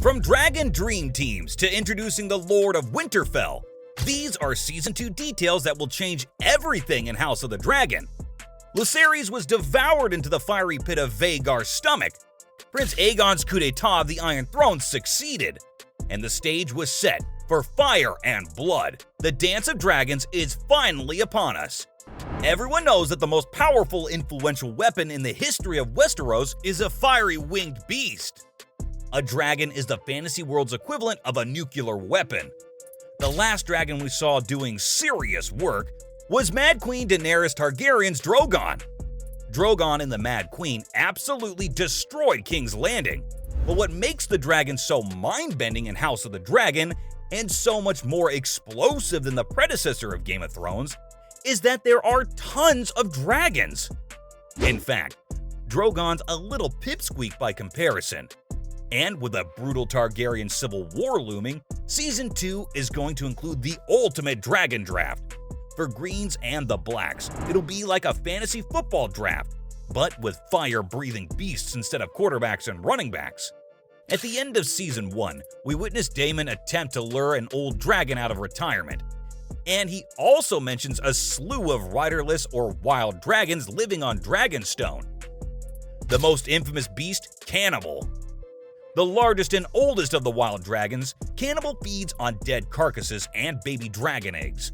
From Dragon Dream Teams to introducing the Lord of Winterfell, these are Season 2 details that will change everything in House of the Dragon. Lucerys was devoured into the fiery pit of Vhagar's stomach. Prince Aegon's coup d'etat of the Iron Throne succeeded, and the stage was set for fire and blood. The Dance of Dragons is finally upon us. Everyone knows that the most powerful, influential weapon in the history of Westeros is a fiery winged beast. A dragon is the fantasy world's equivalent of a nuclear weapon. The last dragon we saw doing serious work was Mad Queen Daenerys Targaryen's Drogon. Drogon and the Mad Queen absolutely destroyed King's Landing. But what makes the dragon so mind-bending in House of the Dragon, and so much more explosive than the predecessor of Game of Thrones, is that there are tons of dragons. In fact, Drogon's a little pipsqueak by comparison. And with a brutal Targaryen civil war looming, Season 2 is going to include the ultimate dragon draft. For greens and the blacks, it'll be like a fantasy football draft, but with fire-breathing beasts instead of quarterbacks and running backs. At the end of Season 1, we witnessed Daemon attempt to lure an old dragon out of retirement. And he also mentions a slew of riderless or wild dragons living on Dragonstone. The most infamous beast, Cannibal. The largest and oldest of the wild dragons, Cannibal feeds on dead carcasses and baby dragon eggs.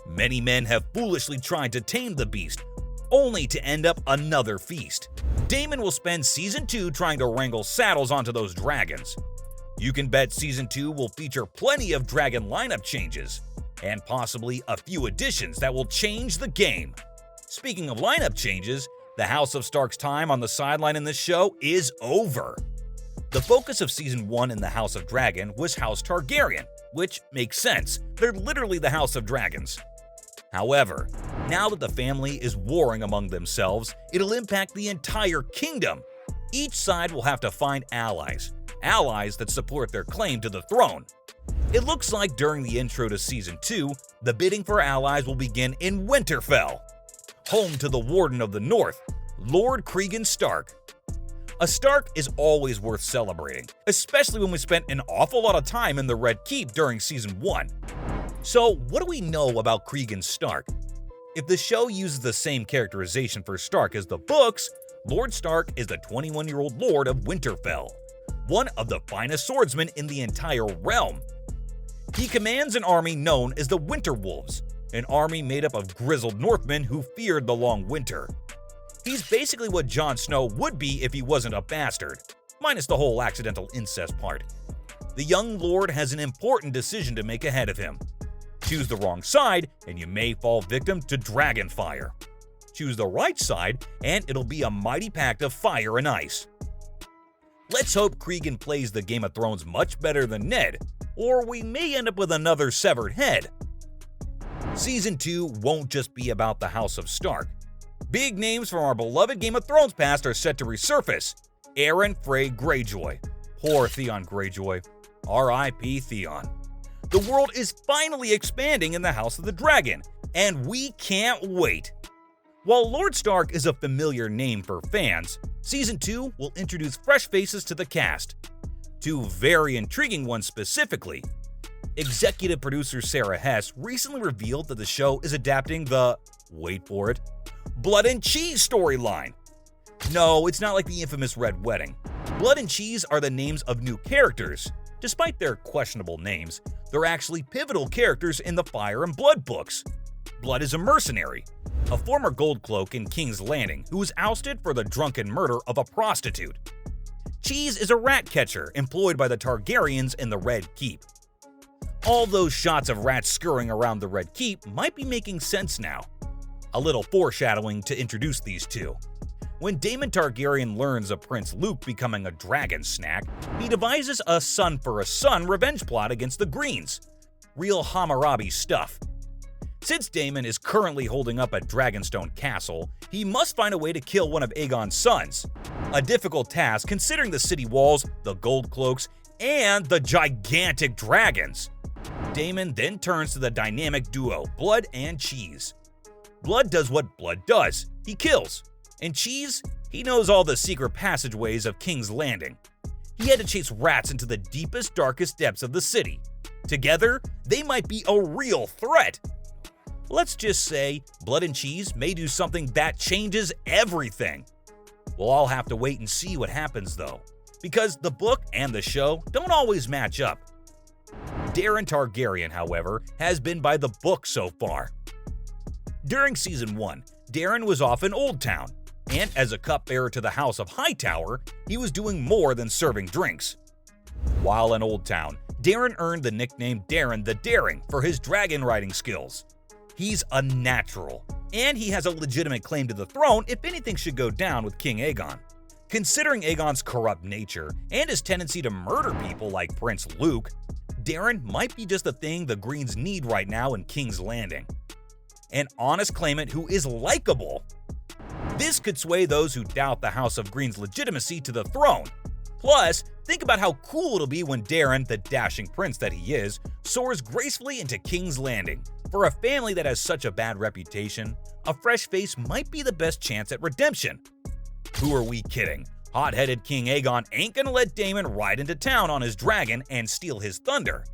Many men have foolishly tried to tame the beast, only to end up another feast. Daemon will spend Season 2 trying to wrangle saddles onto those dragons. You can bet Season 2 will feature plenty of dragon lineup changes, and possibly a few additions that will change the game. Speaking of lineup changes, the House of Stark's time on the sideline in this show is over. The focus of Season 1 in the House of Dragon was House Targaryen, which makes sense. They're literally the House of Dragons. However, now that the family is warring among themselves, it'll impact the entire kingdom. Each side will have to find allies that support their claim to the throne. It looks like during the intro to Season 2, the bidding for allies will begin in Winterfell, home to the Warden of the North, Lord Cregan Stark. A Stark is always worth celebrating, especially when we spent an awful lot of time in the Red Keep during Season 1. So what do we know about Cregan Stark? If the show uses the same characterization for Stark as the books, Lord Stark is the 21-year-old Lord of Winterfell, one of the finest swordsmen in the entire realm. He commands an army known as the Winter Wolves, an army made up of grizzled Northmen who feared the long winter. He's basically what Jon Snow would be if he wasn't a bastard, minus the whole accidental incest part. The young lord has an important decision to make ahead of him. Choose the wrong side, and you may fall victim to dragon fire. Choose the right side, and it'll be a mighty pact of fire and ice. Let's hope Cregan plays the Game of Thrones much better than Ned, or we may end up with another severed head. Season 2 won't just be about the House of Stark. Big names from our beloved Game of Thrones past are set to resurface. Aeron Frey Greyjoy. Poor Theon Greyjoy. R.I.P. Theon. The world is finally expanding in the House of the Dragon, and we can't wait. While Lord Stark is a familiar name for fans, Season 2 will introduce fresh faces to the cast. Two very intriguing ones specifically. Executive producer Sarah Hess recently revealed that the show is adapting the, wait for it, Blood and Cheese storyline. No, it's not like the infamous Red Wedding. Blood and Cheese are the names of new characters. Despite their questionable names, they're actually pivotal characters in the Fire and Blood books. Blood is a mercenary, a former Goldcloak in King's Landing who was ousted for the drunken murder of a prostitute. Cheese is a rat catcher employed by the Targaryens in the Red Keep. All those shots of rats scurrying around the Red Keep might be making sense now. A little foreshadowing to introduce these two. When Daemon Targaryen learns of Prince Luke becoming a dragon snack, he devises a son for a son revenge plot against the Greens. Real Hammurabi stuff. Since Daemon is currently holding up at Dragonstone Castle, he must find a way to kill one of Aegon's sons. A difficult task considering the city walls, the gold cloaks, and the gigantic dragons. Daemon then turns to the dynamic duo Blood and Cheese. Blood does what Blood does, he kills. And Cheese, he knows all the secret passageways of King's Landing. He had to chase rats into the deepest, darkest depths of the city. Together, they might be a real threat. Let's just say Blood and Cheese may do something that changes everything. We'll all have to wait and see what happens though, because the book and the show don't always match up. Daeron Targaryen, however, has been by the book so far. During Season 1, Daeron was off in Old Town, and as a cupbearer to the House of Hightower, he was doing more than serving drinks. While in Old Town, Daeron earned the nickname Daeron the Daring for his dragon riding skills. He's a natural, and he has a legitimate claim to the throne if anything should go down with King Aegon. Considering Aegon's corrupt nature and his tendency to murder people like Prince Luke, Daeron might be just the thing the Greens need right now in King's Landing. An honest claimant who is likable. This could sway those who doubt the House of Green's legitimacy to the throne. Plus, think about how cool it'll be when Daeron, the dashing prince that he is, soars gracefully into King's Landing. For a family that has such a bad reputation, a fresh face might be the best chance at redemption. Who are we kidding? Hot-headed King Aegon ain't gonna let Daemon ride into town on his dragon and steal his thunder.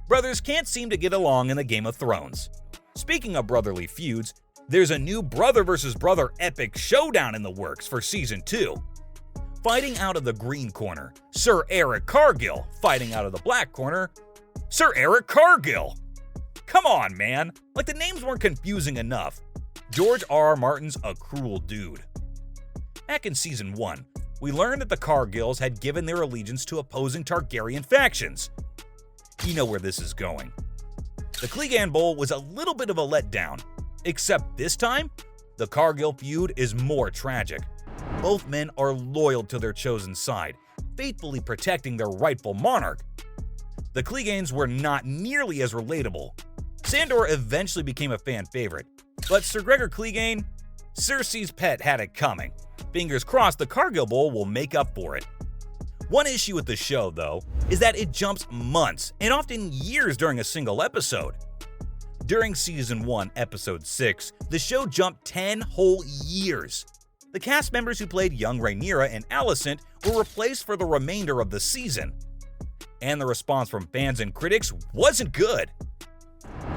Brothers can't seem to get along in the Game of Thrones. Speaking of brotherly feuds, there's a new brother versus brother epic showdown in the works for Season 2. Fighting out of the green corner, Sir Eric Cargill. Fighting out of the black corner, Sir Eric Cargill. Come on, man. Like the names weren't confusing enough. George R.R. Martin's a cruel dude. Back in Season 1, we learned that the Cargills had given their allegiance to opposing Targaryen factions. You know where this is going. The Clegane Bowl was a little bit of a letdown, except this time, the Cargill feud is more tragic. Both men are loyal to their chosen side, faithfully protecting their rightful monarch. The Cleganes were not nearly as relatable. Sandor eventually became a fan favorite, but Sir Gregor Clegane, Cersei's pet, had it coming. Fingers crossed the Cargill Bowl will make up for it. One issue with the show, though, is that it jumps months and often years during a single episode. During Season 1, Episode 6, the show jumped 10 whole years. The cast members who played young Rhaenyra and Alicent were replaced for the remainder of the season. And the response from fans and critics wasn't good.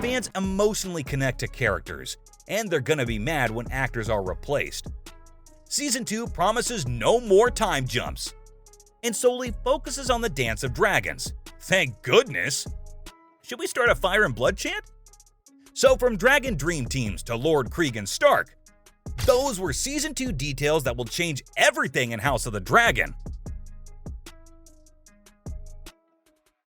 Fans emotionally connect to characters, and they're gonna be mad when actors are replaced. Season 2 promises no more time jumps, and solely focuses on the Dance of Dragons. Thank goodness! Should we start a Fire and Blood chant? So from Dragon Dream Teams to Lord Cregan Stark, those were Season 2 details that will change everything in House of the Dragon.